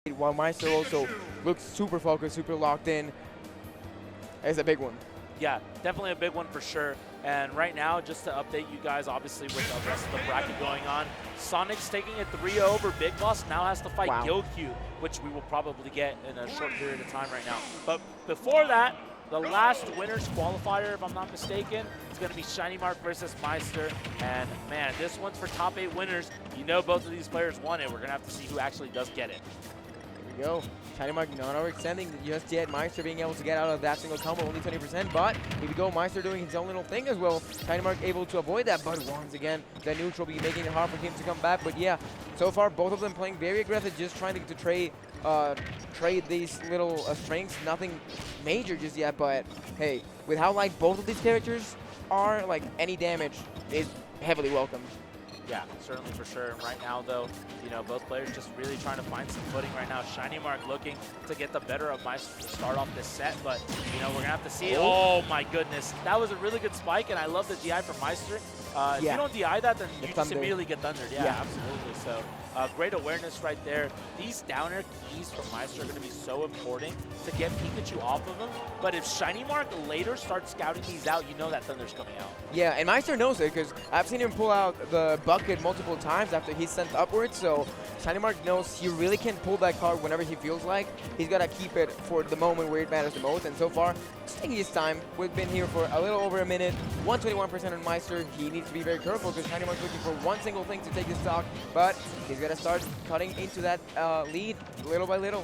while Maister also looks super focused, super locked in. It's a big one. Yeah, definitely a big one for sure. And right now, just to update you guys, obviously with the rest of the bracket going on, Sonic's taking a 3-0 over Big Boss, now has to fight Gilq, which we will probably get in a short period of time right now. But before that, the last winners qualifier, if I'm not mistaken, is going to be ShinyMark versus Maister. And man, this one's for top 8 winners. You know both of these players won it. We're going to have to see who actually does get it. Here we go. ShinyMark not overextending just yet. Maister being able to get out of that single combo, only 20%. But here we go, Maister doing his own little thing as well. ShinyMark able to avoid that, but once again, the neutral be making it hard for him to come back. But yeah, so far both of them playing very aggressive, just trying to trade these little strengths. Nothing major just yet, but hey, with how light both of these characters are, like any damage is heavily welcomed. Yeah, certainly for sure. And right now, though, you know, both players just really trying to find some footing right now. ShinyMark looking to get the better of Maister to start off this set, but, you know, we're going to have to see. Oh, my goodness. That was a really good spike, and I love the DI from Maister. If you don't DI that, then you just immediately get thundered. Yeah, absolutely. So, great awareness right there. These down air keys from Maister are going to be so important to get Pikachu off of him. But if ShinyMark later starts scouting these out, you know that thunder's coming out. Yeah, and Maister knows it because I've seen him pull out the bucket multiple times after he's sent upwards. So ShinyMark knows he really can pull that card whenever he feels like. He's got to keep it for the moment where it matters the most. And so far, it's taking his time. We've been here for a little over a minute. 121% on Maister. He needs to be very careful because ShinyMark's looking for one single thing to take his stock. But he's got to start cutting into that lead little by little.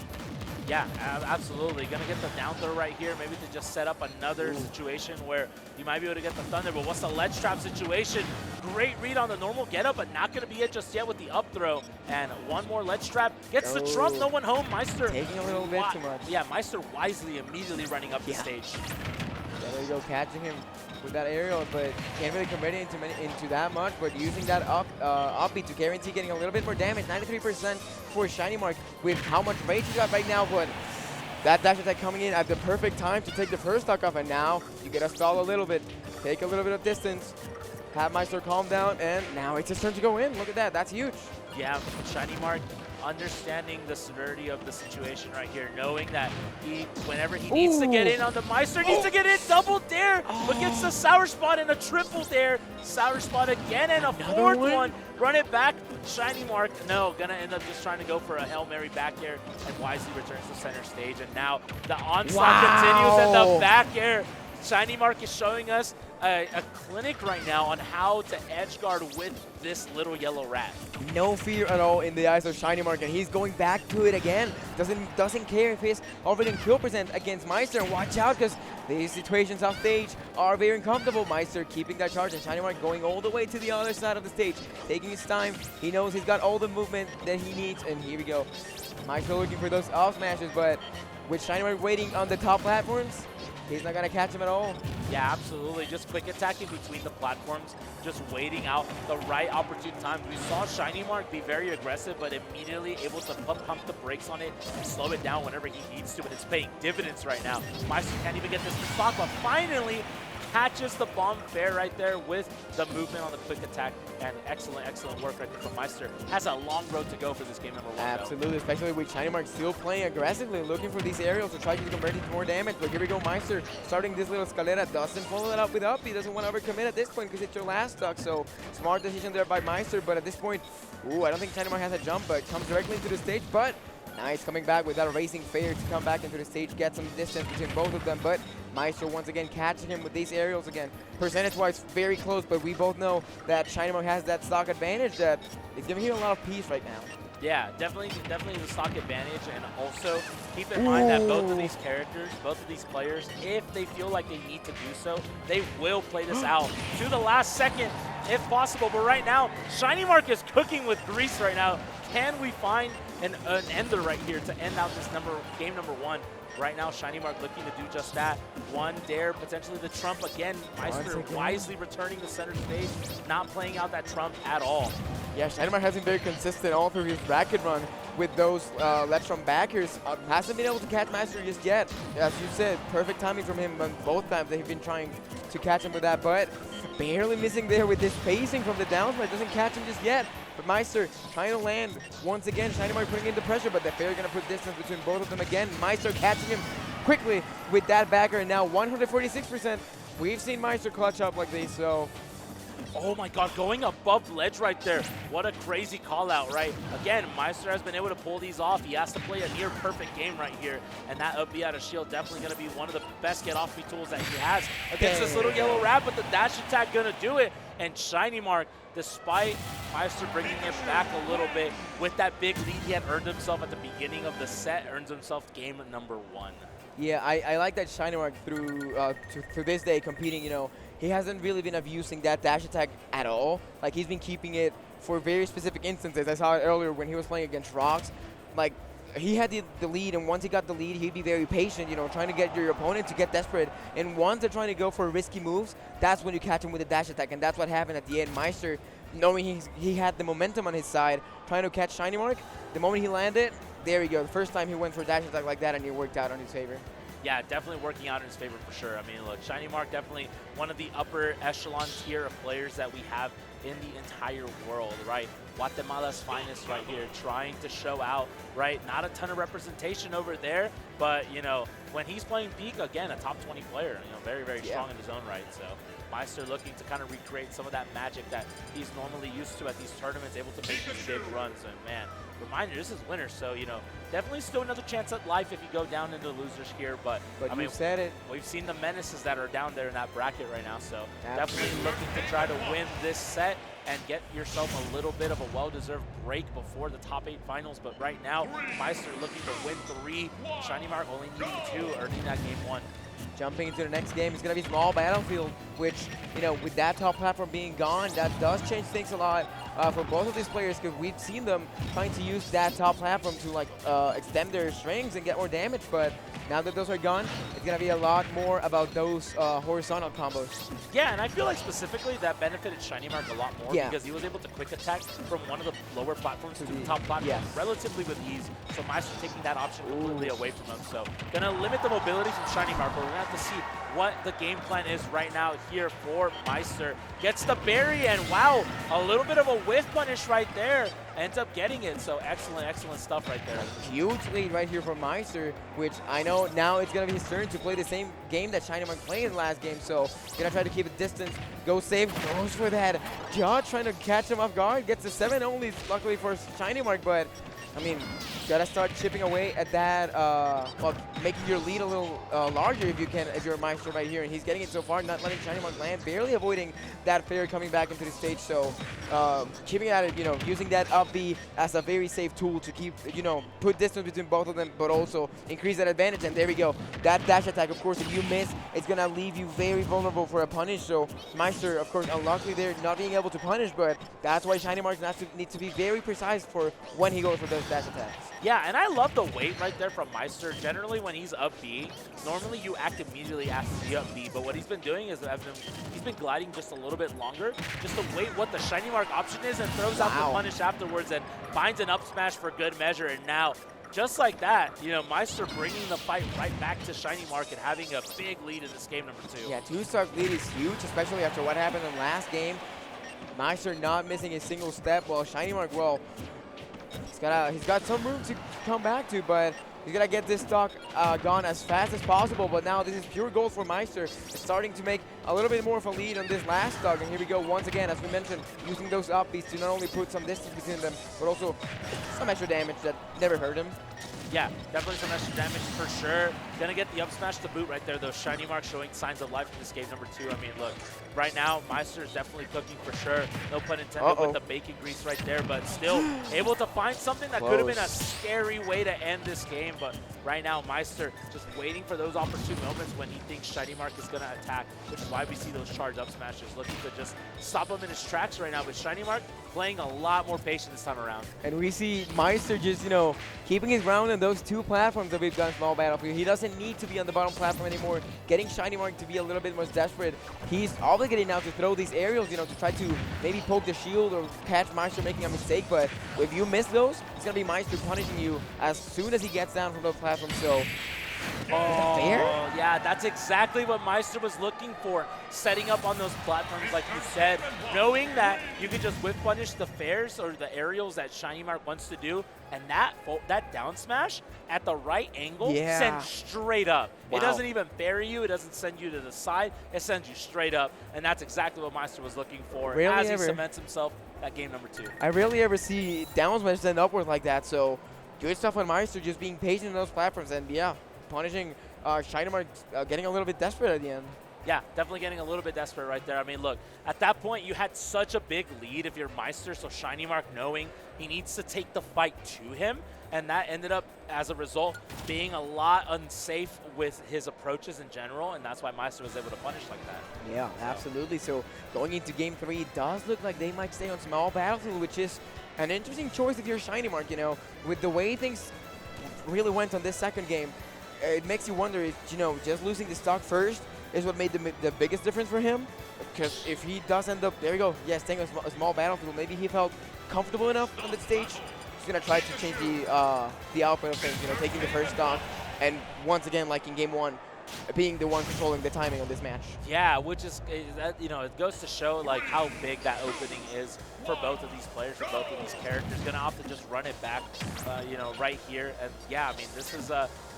Yeah, absolutely. Gonna get the down throw right here, maybe to just set up another situation where you might be able to get the thunder, but what's the ledge trap situation? Great read on the normal get up, but not gonna be it just yet with the up throw. And one more ledge trap, gets the trump, no one home. Maister taking a little bit too much. Yeah, Maister wisely immediately running up the stage. Yeah, there you go, catching him with that aerial, but can't really convert it into that much, but using that upbeat to guarantee getting a little bit more damage. 93% for ShinyMark with how much rage he got right now, but that dash attack coming in at the perfect time to take the first stock off, and now you get to stall a little bit, take a little bit of distance, have Maister calm down, and now it's his turn to go in. Look at that, that's huge. Yeah, ShinyMark understanding the severity of the situation right here, knowing that whenever he needs to get in on the Maister, needs to get in, double dare, but gets the sour spot and a triple dare, sour spot again, and a fourth one. Run it back, ShinyMark, no, gonna end up just trying to go for a Hail Mary back air, and wisely returns to center stage, and now the onslaught continues, and the back air. ShinyMark is showing us a clinic right now on how to edge guard with this little yellow rat. No fear at all in the eyes of ShinyMark, and he's going back to it again. Doesn't care if he's already in kill percent against Maister. And watch out, because these situations off stage are very uncomfortable. Maister keeping that charge, and ShinyMark going all the way to the other side of the stage, taking his time. He knows he's got all the movement that he needs, and here we go. Maister looking for those off smashes, but with ShinyMark waiting on the top platforms, he's not going to catch him at all. Yeah, absolutely. Just quick attacking between the platforms, just waiting out the right opportune time. We saw ShinyMark be very aggressive, but immediately able to pump the brakes on it and slow it down whenever he needs to, and it's paying dividends right now. Maister can't even get this to stock, but finally catches the bomb fair right there with the movement on the quick attack, and excellent work right there from Maister. Has a long road to go for this game number 1. Absolutely, though. Especially with ShinyMark still playing aggressively, looking for these aerials to try to convert into more damage. But here we go, Maister starting this little escalera, doesn't follow that up with up. He doesn't want to overcommit at this point because it's your last stock. So smart decision there by Maister, but at this point, I don't think ShinyMark has a jump, but comes directly into the stage. But nice coming back with that racing fair to come back into the stage, get some distance between both of them. But Maister once again catching him with these aerials again. Percentage-wise, very close, but we both know that ShinyMark has that stock advantage that is giving him a lot of peace right now. Yeah, definitely the stock advantage, and also keep in mind that both of these characters, both of these players, if they feel like they need to do so, they will play this out to the last second if possible. But right now, ShinyMark is cooking with grease right now. Can we find an ender right here to end out this game number 1? Right now, ShinyMark looking to do just that. One dare, potentially the trump again. Maister wisely returning to center stage, not playing out that trump at all. Yeah, ShinyMark has been very consistent all through his bracket run with those left from backers. Hasn't been able to catch Maister just yet. As you said, perfect timing from him on both times. They've been trying to catch him with that, but barely missing there with this spacing from the down smash. Doesn't catch him just yet. But Maister trying to land once again. ShinyMark putting in the pressure, but the fair going to put distance between both of them again. Maister catching him quickly with that backer, and now 146%. We've seen Maister clutch up like this, so. Oh my god, going above ledge right there. What a crazy call out, right? Again, Maister has been able to pull these off. He has to play a near perfect game right here. And that up B out of shield definitely going to be one of the best get off me tools that he has against this little yellow rat, but the dash attack going to do it. And ShinyMark, despite Maister bringing it back a little bit with that big lead he had earned himself at the beginning of the set, earns himself game number 1. Yeah, I like that ShinyMark through this day competing, you know, he hasn't really been abusing that dash attack at all. Like, he's been keeping it for very specific instances. I saw it earlier when he was playing against Rocks. Like, he had the lead, and once he got the lead, he'd be very patient, you know, trying to get your opponent to get desperate. And once they're trying to go for risky moves, that's when you catch him with a dash attack, and that's what happened at the end. Maister, knowing he had the momentum on his side, trying to catch ShinyMark, the moment he landed, there we go. The first time he went for a dash attack like that, and it worked out on his favor. Yeah, definitely working out in his favor for sure. I mean, look, ShinyMark definitely one of the upper echelon tier of players that we have in the entire world, right? Guatemala's finest right here, trying to show out, right? Not a ton of representation over there, but, you know, when he's playing peak, again, a top 20 player, you know, very, very strong in his own right. So Maister looking to kind of recreate some of that magic that he's normally used to at these tournaments, able to make these big runs. And, man, reminder, this is winter, so, you know, definitely still another chance at life if you go down into losers here. But I mean, said it. We've seen the menaces that are down there in that bracket right now, so definitely looking to try to win this set and get yourself a little bit of a well-deserved break before the top 8 finals. But right now, Maister looking to win 3. ShinyMark only needing 2, earning that game 1. Jumping into the next game is going to be Small Battlefield, which, you know, with that top platform being gone, that does change things a lot for both of these players, because we've seen them trying to use that top platform to, like, extend their strings and get more damage. But now that those are gone, it's going to be a lot more about those horizontal combos. Yeah, and I feel like specifically that benefited ShinyMark a lot more because he was able to quick attack from one of the lower platforms to the top platform relatively with ease. So Maister taking that option completely away from him. So going to limit the mobility from ShinyMark, but we're going to have to see what the game plan is right now here for Maister. Gets the berry, and wow, a little bit of a whiff punish right there. Ends up getting it, so excellent, excellent stuff right there. Huge lead right here from Maister, which I know now it's going to be his turn to play the same game that ShinyMark played in the last game, so going to try to keep a distance, go safe, goes for that Judge, trying to catch him off guard, gets a 7 only, luckily for ShinyMark, but I mean, gotta start chipping away at that, well, making your lead a little larger if you can, if you're a Maister right here. And he's getting it so far, not letting ShinyMark land, barely avoiding that fair coming back into the stage. So keeping at it, you know, using that up B as a very safe tool to keep, you know, put distance between both of them, but also increase that advantage. And there we go. That dash attack, of course, if you miss, it's gonna leave you very vulnerable for a punish. So Maister, of course, unluckily there, not being able to punish, but that's why ShinyMark needs to be very precise for when he goes for those dash attacks. Yeah, and I love the wait right there from Maister. Generally, when he's up B, normally you act immediately after the up B, but what he's been doing is he's been gliding just a little bit longer, just to wait what the ShinyMark option is and throws out the punish afterwards and finds an up smash for good measure. And now, just like that, you know, Maister bringing the fight right back to ShinyMark and having a big lead in this game number 2. Yeah, 2-stock lead is huge, especially after what happened in the last game. Maister not missing a single step, while ShinyMark, well, he's got some room to come back to, but he's gonna get this stock gone as fast as possible. But now this is pure gold for Maister. It's starting to make a little bit more of a lead on this last stock. And here we go once again, as we mentioned, using those up Bs to not only put some distance between them, but also some extra damage that never hurt him. Yeah, definitely some extra damage for sure. Gonna get the up smash to boot right there, though. ShinyMark showing signs of life in this game number 2. I mean, look, right now, Maister is definitely cooking for sure. No pun intended with the bacon grease right there, but still able to find something that could have been a scary way to end this game. But right now, Maister just waiting for those opportune moments when he thinks ShinyMark is gonna attack, which is why we see those charge up smashes, looking to just stop him in his tracks right now. But ShinyMark playing a lot more patient this time around. And we see Maister just, you know, keeping his ground on those 2 platforms that we've done Small Battlefield. He doesn't need to be on the bottom platform anymore. Getting ShinyMark to be a little bit more desperate. He's obligated now to throw these aerials, you know, to try to maybe poke the shield or catch Maister making a mistake. But if you miss those, it's going to be Maister punishing you as soon as he gets down from those platforms. So Fair? Yeah, that's exactly what Maister was looking for. Setting up on those platforms, like you said, knowing that you could just whip punish the fairs or the aerials that ShinyMark wants to do, and that down smash at the right angle sends straight up. Wow. It doesn't even bury you, it doesn't send you to the side, it sends you straight up, and that's exactly what Maister was looking for as he cements himself at game number 2. I rarely ever see down smash send upward like that, so good stuff on Maister, just being patient on those platforms, and yeah, punishing ShinyMark, getting a little bit desperate at the end. Yeah, definitely getting a little bit desperate right there. I mean, look, at that point, you had such a big lead if you're Maister, so ShinyMark knowing he needs to take the fight to him, and that ended up, as a result, being a lot unsafe with his approaches in general, and that's why Maister was able to punish like that. Yeah, absolutely. So going into game 3, it does look like they might stay on small battlefield, which is an interesting choice if you're ShinyMark, you know. With the way things really went on this second game, it makes you wonder if, you know, just losing the stock first is what made the biggest difference for him. Because if he does end up, there you go, yeah, staying on a small battlefield, maybe he felt comfortable enough on that stage. He's going to try to change the output of things, you know, taking the first stock. And once again, like in game 1, being the one controlling the timing of this match. Yeah, which is, you know, it goes to show like how big that opening is for both of these players, for both of these characters. Gonna have to just run it back, you know, right here. And yeah, I mean, this is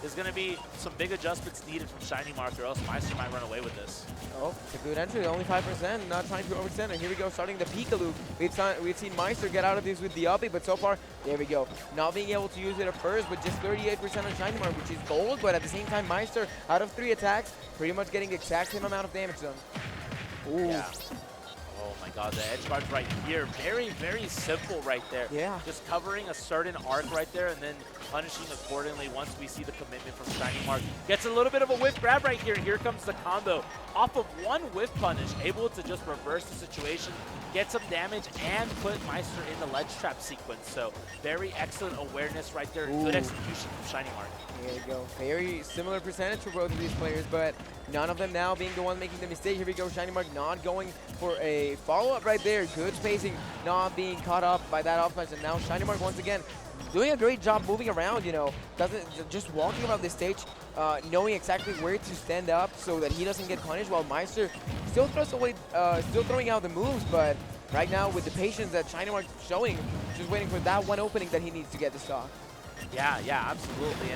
there's gonna be some big adjustments needed from ShinyMark, or else Maister might run away with this. Oh, it's a good entry, only 5%, not trying to overextend. And here we go, starting the Pikachu. We've seen Maister get out of this with the uppy, but so far, there we go. Not being able to use it at first, but just 38% on ShinyMark, which is gold, but at the same time, Maister, out of 3 attacks, pretty much getting the exact same amount of damage done. Ooh. Yeah. Oh my god, the edge guard right here. Very, very simple right there. Yeah. Just covering a certain arc right there and then punishing accordingly once we see the commitment from ShinyMark. Gets a little bit of a whiff grab right here. Here comes the combo. Off of one whiff punish, able to just reverse the situation, get some damage, and put Maister in the ledge trap sequence. So very excellent awareness right there. Ooh. Good execution from ShinyMark. There you go. Very similar percentage for both of these players, but none of them now being the one making the mistake. Here we go, ShinyMark not going for a follow-up right there. Good spacing, not being caught up by that off smash. And now ShinyMark once again doing a great job moving around, you know, just walking around the stage, knowing exactly where to stand up so that he doesn't get punished, while Maister still throws away, still throwing out the moves, but right now with the patience that ShinyMark showing, just waiting for that one opening that he needs to get the stock. Yeah, absolutely.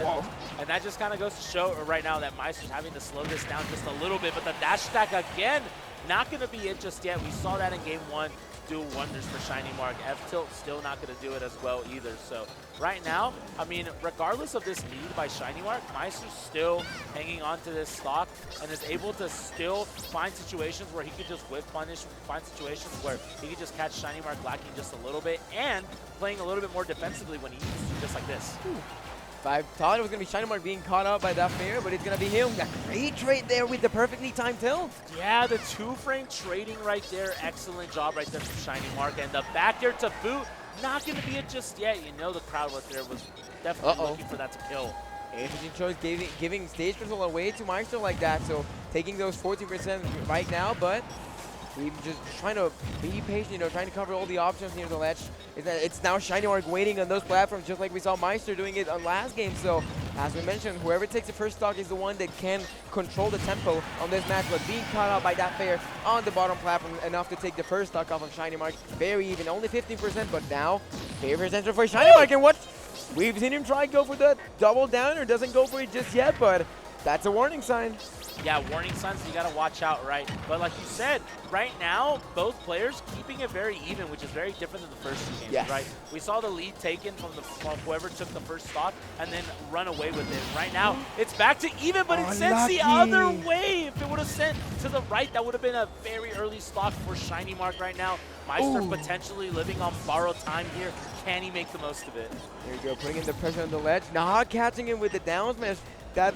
And that just kind of goes to show right now that Maister's having to slow this down just a little bit, but the dash stack again, not going to be it just yet. We saw that in game 1 do wonders for ShinyMark. F-tilt still not going to do it as well either. So right now, I mean, regardless of this lead by ShinyMark, Maister's still hanging on to this stock and is able to still find situations where he could just whiff punish, find situations where he could just catch ShinyMark lacking just a little bit and playing a little bit more defensively when he needs to, just like this. Ooh. I thought it was going to be ShinyMark being caught up by that fair, but it's going to be him. That great trade there with the perfectly timed tilt. Yeah, the 2-frame trading right there. Excellent job right there from ShinyMark. And the back air to boot, not going to be it just yet. You know the crowd right there was definitely looking for that to kill. Interesting choice, giving stage control away to Maister like that. So taking those 14% right now, but we're just trying to be patient, you know, trying to cover all the options near the ledge. It's now ShinyMark waiting on those platforms, just like we saw Maister doing it on last game. So, as we mentioned, whoever takes the first stock is the one that can control the tempo on this match. But being caught out by that fair on the bottom platform, enough to take the first stock off of ShinyMark. Very even, only 15%, but now, favorite enter for ShinyMark. And what? We've seen him try to go for the double down, or doesn't go for it just yet, but that's a warning sign. Yeah, warning signs, you got to watch out, right? But like you said, right now, both players keeping it very even, which is very different than the first 2 games, right? We saw the lead taken from whoever took the first stock and then run away with it. Right now, it's back to even, but it sends the other way. If it would have sent to the right, that would have been a very early stock for ShinyMark right now. Maister potentially living on borrowed time here. Can he make the most of it? There you go, putting in the pressure on the ledge. Not catching him with the down smash. That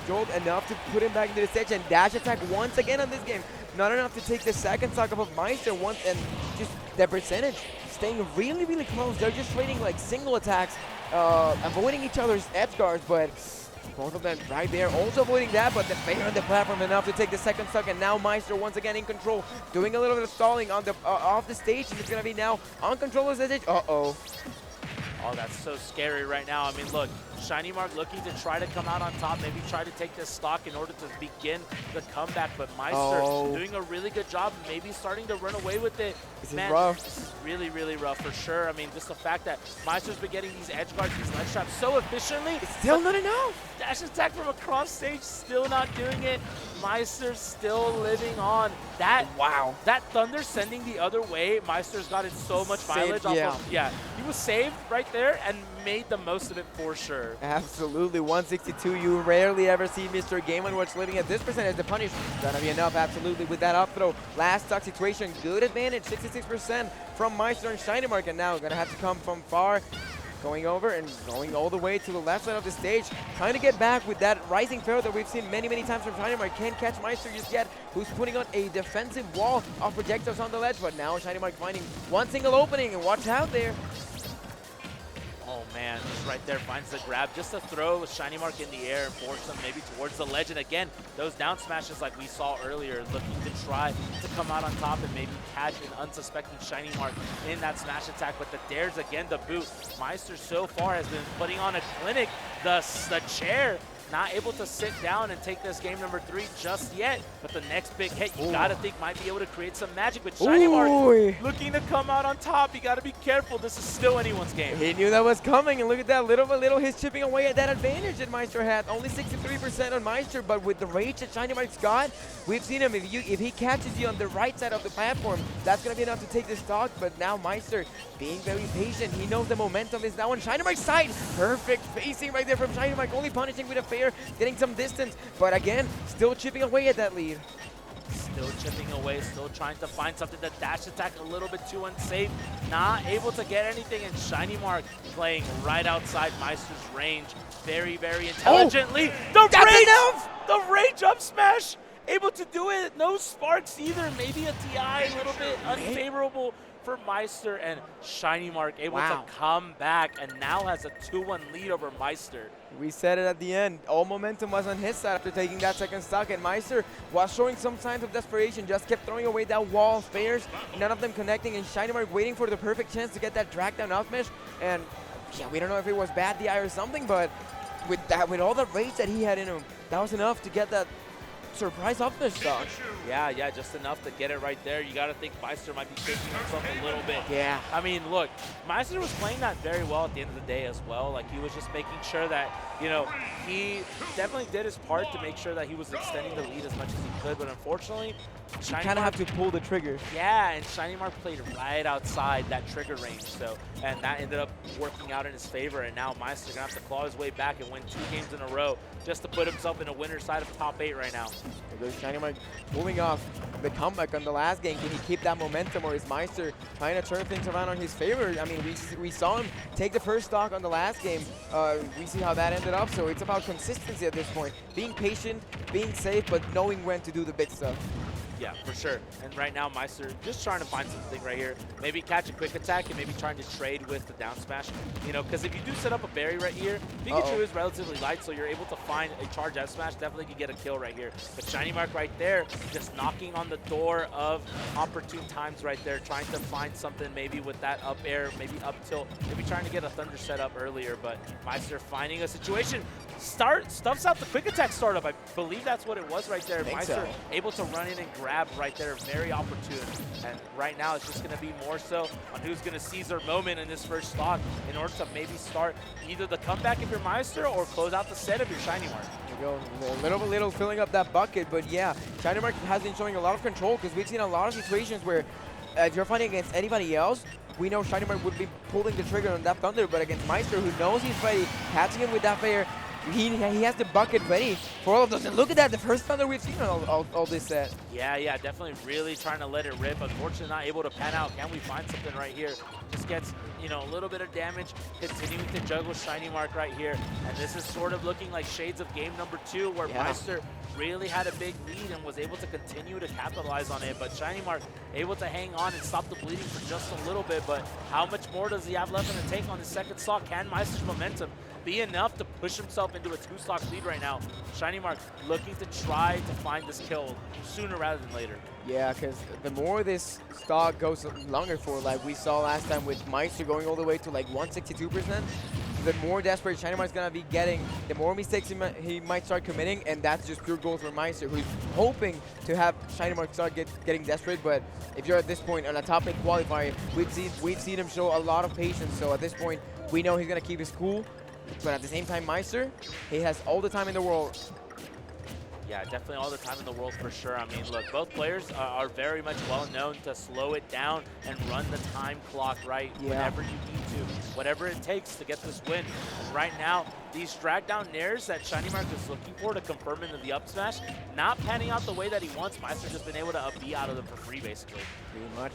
jolt enough to put him back into the stage, and dash attack once again on this game. Not enough to take the second stock off of Maister once, and just the percentage staying really, really close. They're just trading like single attacks, avoiding each other's edge guards, but both of them right there also avoiding that, but the fair on the platform enough to take the second stock, and now Maister once again in control, doing a little bit of stalling on the off the stage, and it's gonna be now on controller's edge. Oh, that's so scary right now. I mean, look, ShinyMark looking to try to come out on top, maybe try to take this stock in order to begin the comeback, but Maister doing a really good job, maybe starting to run away with it. This is rough. This is really, really rough for sure. I mean, just the fact that Maister's been getting these edge guards, these ledge traps so efficiently. It's still not enough. Dash attack from across stage, still not doing it. Maister's still living on. That thunder sending the other way, Maister's gotten so much mileage off of. Yeah, he was saved right there and made the most of it for sure. Absolutely, 162. You rarely ever see Mr. Game & Watch living at this percentage. The punish gonna be enough, absolutely, with that up throw. Last stock situation, good advantage, 66% from Maister and ShinyMark, and now gonna have to come from far. Going over and going all the way to the left side of the stage, trying to get back with that rising throw that we've seen many, many times from ShinyMark. Can't catch Maister just yet, who's putting on a defensive wall of projectiles on the ledge, but now ShinyMark finding one single opening, and watch out there. Oh man, just right there finds the grab. Just a throw with ShinyMark in the air and force him maybe towards the ledge. And again, those down smashes like we saw earlier, looking to try to come out on top and maybe catch an unsuspecting ShinyMark in that smash attack. But the dares again to boot. Maister so far has been putting on a clinic. The chair not able to sit down and take this game number 3 just yet. But the next big hit, you gotta think might be able to create some magic with ShinyMark looking to come out on top. You gotta be careful. This is still anyone's game. He knew that was coming, and look at that, little by little, he's chipping away at that advantage that Maister had. Only 63% on Maister, but with the rage that ShinyMark's got, we've seen him. If he catches you on the right side of the platform, that's gonna be enough to take the stock. But now Maister being very patient. He knows the momentum is now on ShinyMark's side. Perfect facing right there from ShinyMark, only punishing with a fair, getting some distance, but again, still chipping away at that lead. Still chipping away, still trying to find something to dash attack a little bit too unsafe. Not able to get anything, and ShinyMark playing right outside Maister's range. Very, very intelligently. The rage up smash, able to do it. No sparks either. Maybe a TI, a little bit unfavorable for Maister, and ShinyMark able to come back and now has a 2-1 lead over Maister. We said it at the end. All momentum was on his side after taking that second stock, and Maister was showing some signs of desperation, just kept throwing away that wall, spares, none of them connecting, and ShinyMark waiting for the perfect chance to get that drag down off mesh. And yeah, we don't know if it was bad DI or something, but with all the rage that he had in him, that was enough to get that surprise up mesh stock. Yeah, just enough to get it right there. You got to think Maister might be shaking himself a little bit. Yeah. I mean, look, Maister was playing that very well at the end of the day as well. Like, he was just making sure that, you know, he definitely did his part to make sure that he was extending the lead as much as he could. But unfortunately, you kind of have to pull the trigger. Yeah, and ShinyMark played right outside that trigger range. So, and that ended up working out in his favor. And now Maister's going to have to claw his way back and win 2 games in a row just to put himself in a winner's side of top 8 right now. There goes ShinyMark pulling off the comeback on the last game. Can he keep that momentum, or is Maister trying to turn things around on his favor? I mean, we saw him take the first stock on the last game. We see how that ended up, so it's about consistency at this point. Being patient, being safe, but knowing when to do the big stuff. Yeah, for sure. And right now, Maister just trying to find something right here. Maybe catch a quick attack and maybe trying to trade with the down smash. You know, because if you do set up a berry right here, Pikachu is relatively light, so you're able to find a charge F smash. Definitely could get a kill right here. But ShinyMark right there, just knocking on the door of opportune times right there, trying to find something maybe with that up air, maybe up tilt, maybe trying to get a thunder set up earlier. But Maister finding a situation. Stuffs out the quick attack startup. I believe that's what it was right there. Maister able to run in and grab right there, very opportune. And right now it's just going to be more so on who's going to seize their moment in this first stock in order to maybe start either the comeback if you're Maister or close out the set if you're ShinyMark. There you go, little by little filling up that bucket, but yeah, ShinyMark has been showing a lot of control, because we've seen a lot of situations where if you're fighting against anybody else, we know ShinyMark would be pulling the trigger on that thunder, but against Maister, who knows he's ready, catching him with that fair, he has the bucket ready for all of those. And look at that, the first thunder we've seen on all this set. Yeah, definitely really trying to let it rip. Unfortunately, not able to pan out. Can we find something right here? Just gets, you know, a little bit of damage, continuing to juggle ShinyMark right here. And this is sort of looking like shades of game number 2, where Maister really had a big lead and was able to continue to capitalize on it. But ShinyMark able to hang on and stop the bleeding for just a little bit. But how much more does he have left in the tank on his second stock? Can Maister's momentum be enough to push himself into a 2-stock lead right now? ShinyMark looking to try to find this kill sooner rather than later. Yeah, because the more this stock goes longer for, like we saw last time with Maister going all the way to like 162%, the more desperate ShinyMark's going to be getting, the more mistakes he might start committing, and that's just pure goals for Maister, who's hoping to have ShinyMark start getting desperate. But if you're at this point on a top 8 qualifier, we've seen him show a lot of patience. So at this point, we know he's going to keep his cool. But at the same time, Maister, he has all the time in the world. Yeah, definitely all the time in the world for sure. I mean, look, both players are very much well known to slow it down and run the time clock right whenever you need to, whatever it takes to get this win. And right now, these drag down nairs that ShinyMark is looking for to confirm into the up smash, not panning out the way that he wants. Maister just been able to up B out of them for free, basically. Pretty much.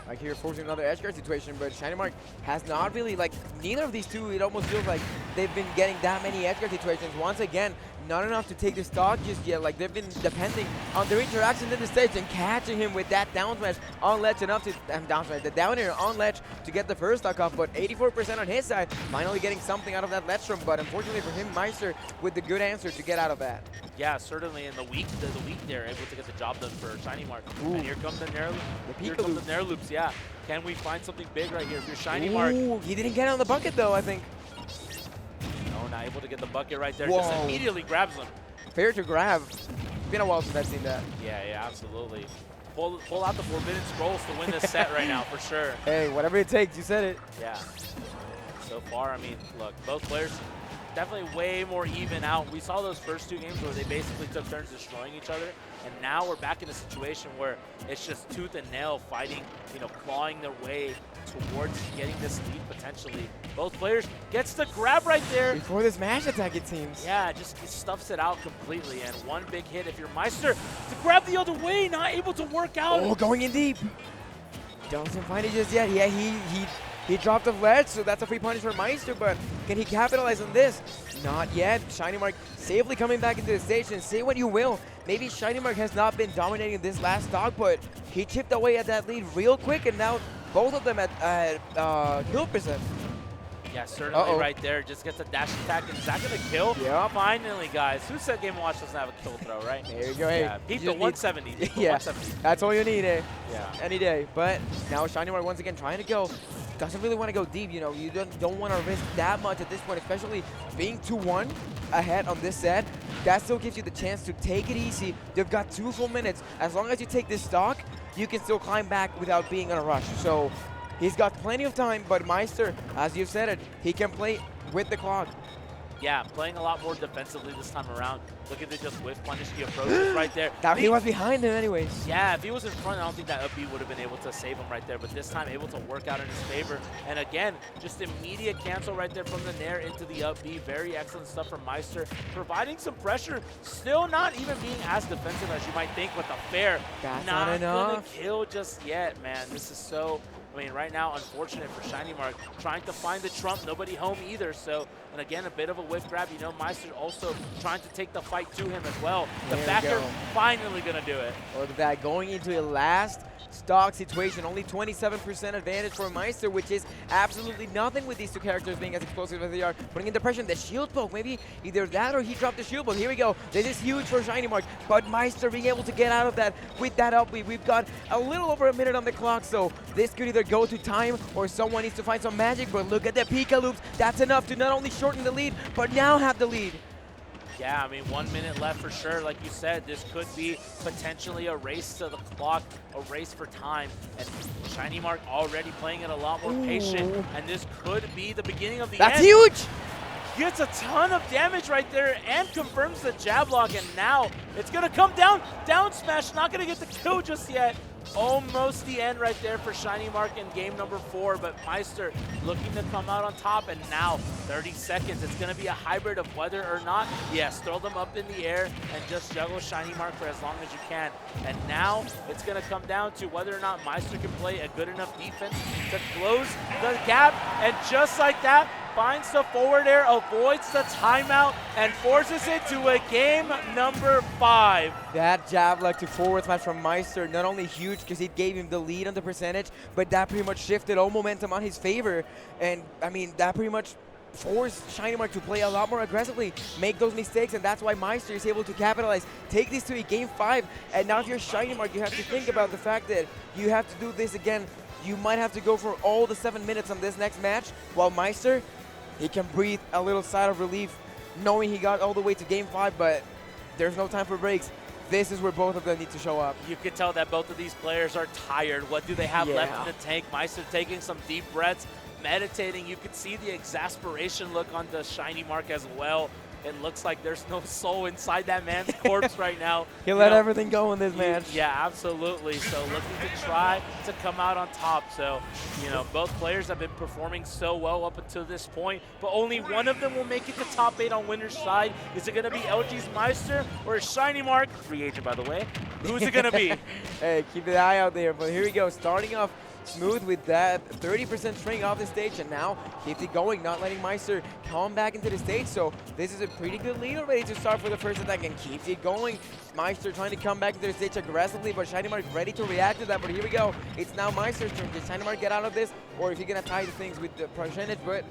Like here, forcing another edge guard situation, but ShinyMark has not really, like, neither of these two, it almost feels like they've been getting that many edge guard situations. Once again, not enough to take the stock just yet. Like, they've been depending on their interaction in the stage and catching him with that down smash on ledge enough to, down smash, the down air on ledge to get the first stock off, but 84% on his side, finally getting something out of that ledge from, but unfortunately for him, Maister with the good answer to get out of that. Yeah, certainly in the weak there, able to get the job done for ShinyMark. And here comes the nair loop. Here comes the nair loops, yeah. Can we find something big right here if you're ShinyMark? Ooh, he didn't get on the bucket though, I think. No, not able to get the bucket right there. Whoa. Just immediately grabs him. Fair to grab. Been a while since I've seen that. Yeah, absolutely. Pull out the Forbidden Scrolls to win this set right now, for sure. Hey, whatever it takes, you said it. Yeah. So far, I mean, look, both players definitely way more even out. We saw those first two games where they basically took turns destroying each other, and now we're back in a situation where it's just tooth and nail fighting, clawing their way towards getting this lead potentially. Both players gets the grab right there. Before this mash attack, it seems. Yeah, just stuffs it out completely, and one big hit if you're Maister to grab the other way, not able to work out. Oh, going in deep. Doesn't find it just yet. Yeah, he dropped the ledge, so that's a free punish for Maister, but can he capitalize on this? Not yet. ShinyMark safely coming back into the stage, and say what you will, maybe ShinyMark has not been dominating this last stock, but he chipped away at that lead real quick, and now both of them at kill percent. Yeah, certainly right there. Just gets a dash attack, and is that going to kill? Yeah. Finally, guys. Who said Game & Watch doesn't have a kill throw, right? There you go. Hey, yeah, beat the 170. Beat the yeah, 170. that's all you need, eh? Yeah. Any day. But now ShinyMark once again trying to go. Doesn't really want to go deep, you don't want to risk that much at this point, especially being 2-1 ahead on this set. That still gives you the chance to take it easy. You've got 2 full minutes. As long as you take this stock, you can still climb back without being in a rush. So he's got plenty of time, but Maister, as you've said it, he can play with the clock. Yeah, playing a lot more defensively this time around. Look at the just whiff punish the approaches right there. Now he was behind him anyways. Yeah, if he was in front, I don't think that up B would have been able to save him right there. But this time, able to work out in his favor. And again, just immediate cancel right there from the nair into the up B. Very excellent stuff from Maister. Providing some pressure. Still not even being as defensive as you might think with the fair. That's not enough. gonna kill just yet, man. This is so... I mean, right now, unfortunate for ShinyMark, trying to find the trump, nobody home either. So, and again, a bit of a whiff grab. Maister also trying to take the fight to him as well. The backer finally going to do it. Look at that, going into a last stock situation. Only 27% advantage for Maister, which is absolutely nothing with these two characters being as explosive as they are. Putting in depression, the shield poke, maybe either that or he dropped the shield poke. Here we go. This is huge for ShinyMark, but Maister being able to get out of that with that up. We've got a little over a minute on the clock, so this could either go to time or someone needs to find some magic, but look at the Pika loops. That's enough to not only shorten the lead, but now have the lead. Yeah, I mean, 1 minute left for sure. Like you said, this could be potentially a race to the clock, a race for time. And ShinyMark already playing it a lot more patient. And this could be the beginning of the end. That's huge! Gets a ton of damage right there and confirms the jab lock. And now it's going to come down. Down smash, not going to get the kill just yet. Almost the end right there for ShinyMark in game number 4, but Maister looking to come out on top, and now 30 seconds. It's going to be a hybrid of whether or not, yes, throw them up in the air and just juggle ShinyMark for as long as you can. And now it's going to come down to whether or not Maister can play a good enough defense to close the gap, and just like that, finds the forward air, avoids the timeout, and forces it to a game number 5. That jab leg to forward smash from Maister, not only huge because it gave him the lead on the percentage, but that pretty much shifted all momentum on his favor. And I mean, that pretty much forced ShinyMark to play a lot more aggressively, make those mistakes, and that's why Maister is able to capitalize, take this to a game 5. And now if you're ShinyMark, you have to think about the fact that you have to do this again. You might have to go for all the 7 minutes on this next match, while Maister, he can breathe a little sigh of relief knowing he got all the way to game 5, but there's no time for breaks. This is where both of them need to show up. You could tell that both of these players are tired. What do they have left in the tank? Maister taking some deep breaths, meditating. You could see the exasperation look on the ShinyMark as well. It looks like there's no soul inside that man's corpse right now. He let everything go in this match. Yeah, absolutely. So looking to try to come out on top. So, both players have been performing so well up until this point, but only one of them will make it to top 8 on winner's side. Is it going to be LG's Maister or ShinyMark? Free agent, by the way. Who's it going to be? Hey, keep an eye out there. But here we go, starting off smooth with that 30% string off the stage, and now keeps it going, not letting Maister come back into the stage. So this is a pretty good lead already to start for the first attack, and keeps it going. Maister trying to come back into the stage aggressively, but ShinyMark ready to react to that. But here we go, it's now Maister's turn. Does ShinyMark get out of this, or if he's gonna tie the things with the percentage? But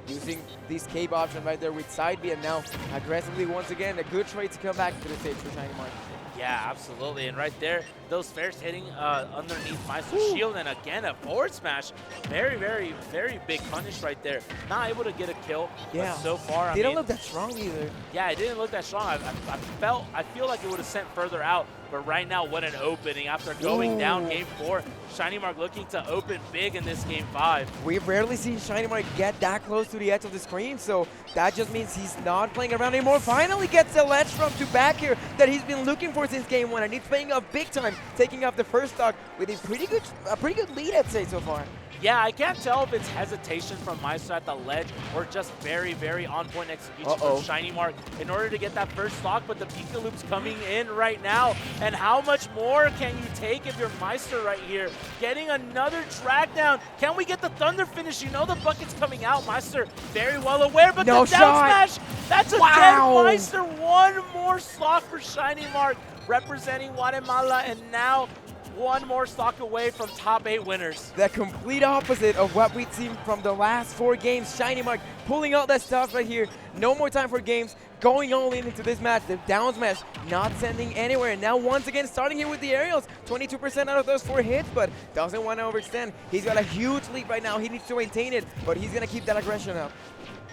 using this cape option right there with side B, and now aggressively once again, a good trade to come back to the stage for ShinyMark. Yeah, absolutely. And right there, those fairs hitting underneath Maister's shield, and again, a forward smash. Very, very, very big punish right there. Not able to get a kill. Yeah. But so far, I didn't mean, look that strong either. Yeah, it didn't look that strong. I feel like it would have sent further out. But right now, what an opening. After going down game 4, ShinyMark looking to open big in this game 5. We've rarely seen ShinyMark get that close to the edge of the screen, so that just means he's not playing around anymore. Finally gets the ledge from to back here that he's been looking for since game 1, and he's playing off big time, taking off the first stock with a pretty good lead, I'd say, so far. Yeah, I can't tell if it's hesitation from Maister at the ledge or just very, very on-point execution from ShinyMark in order to get that first stock, but the Pika Loop's coming in right now. And how much more can you take if you're Maister right here? Getting another drag down. Can we get the Thunder finish? You know the bucket's coming out. Maister very well aware, but no the down smash, that's a dead Maister. One more stock for ShinyMark representing Guatemala, and now one more stock away from top 8 winners. The complete opposite of what we've seen from the last 4 games. ShinyMark pulling out that stuff right here. No more time for games. Going all in into this match. The down smash not sending anywhere. And now once again starting here with the aerials. 22% out of those 4 hits, but doesn't want to overextend. He's got a huge lead right now. He needs to maintain it, but he's going to keep that aggression up.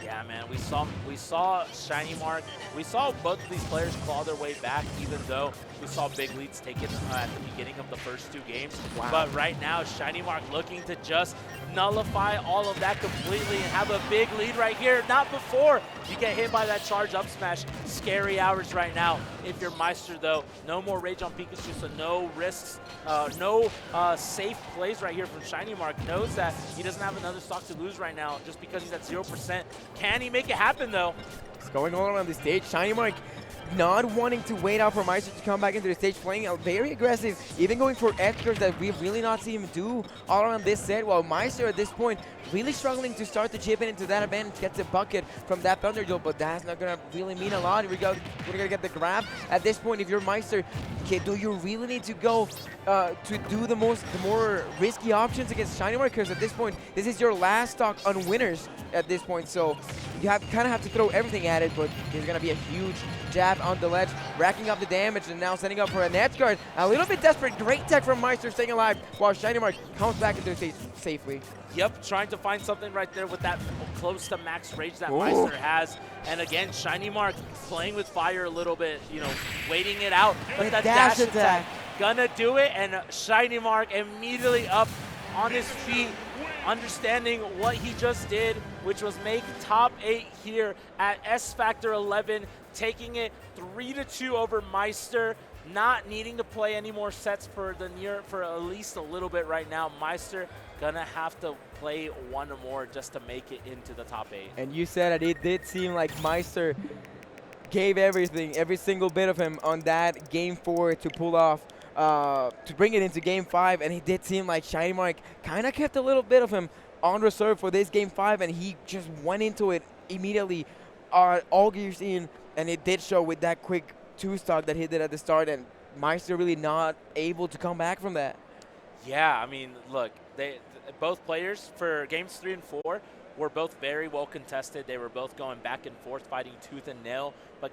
Yeah, man, we saw ShinyMark. We saw both of these players claw their way back, even though we saw big leads taken at the beginning of the first 2 games. Wow. But right now, ShinyMark looking to just nullify all of that completely and have a big lead right here. Not before you get hit by that charge up smash. Scary hours right now. If you're Maister, though, no more rage on Pikachu, so no risks, no safe plays right here from ShinyMark. Knows that he doesn't have another stock to lose right now just because he's at 0%. Can he make it happen, though? It's going all around the stage. ShinyMark not wanting to wait out for Maister to come back into the stage, playing out very aggressive, even going for edge that we've really not seen him do all around this set, while Maister at this point really struggling to start to chip in into that advantage, gets a bucket from that Thunder Jolt, but that's not going to really mean a lot. Here we go, we're going to get the grab. At this point, if you're Maister, okay, do you really need to go to do the more risky options against ShinyMark? Because at this point, this is your last stock on winners at this point, so you kind of have to throw everything at it, but there's going to be a huge jab on the ledge, racking up the damage, and now setting up for an edge guard. A little bit desperate. Great tech from Maister staying alive, while ShinyMark comes back into the stage safely. Yep, trying to find something right there with that close to max rage that Maister has. And again, ShinyMark playing with fire a little bit, waiting it out. But the dash attack gonna do it, and ShinyMark immediately up on his feet, understanding what he just did, which was make top 8 here at S Factor 11, taking it 3-2 over Maister, not needing to play any more sets for at least a little bit right now. Maister gonna have to play one more just to make it into the top 8. And you said that it did seem like Maister gave everything, every single bit of him on that game 4 to pull off, to bring it into game 5, and it did seem like ShinyMark kind of kept a little bit of him on reserve for this game 5, and he just went into it immediately, all gears in, and it did show with that quick 2-stock that he did at the start, and Maister really not able to come back from that. Yeah, I mean, look, both players for games 3 and 4 were both very well contested. They were both going back and forth, fighting tooth and nail. But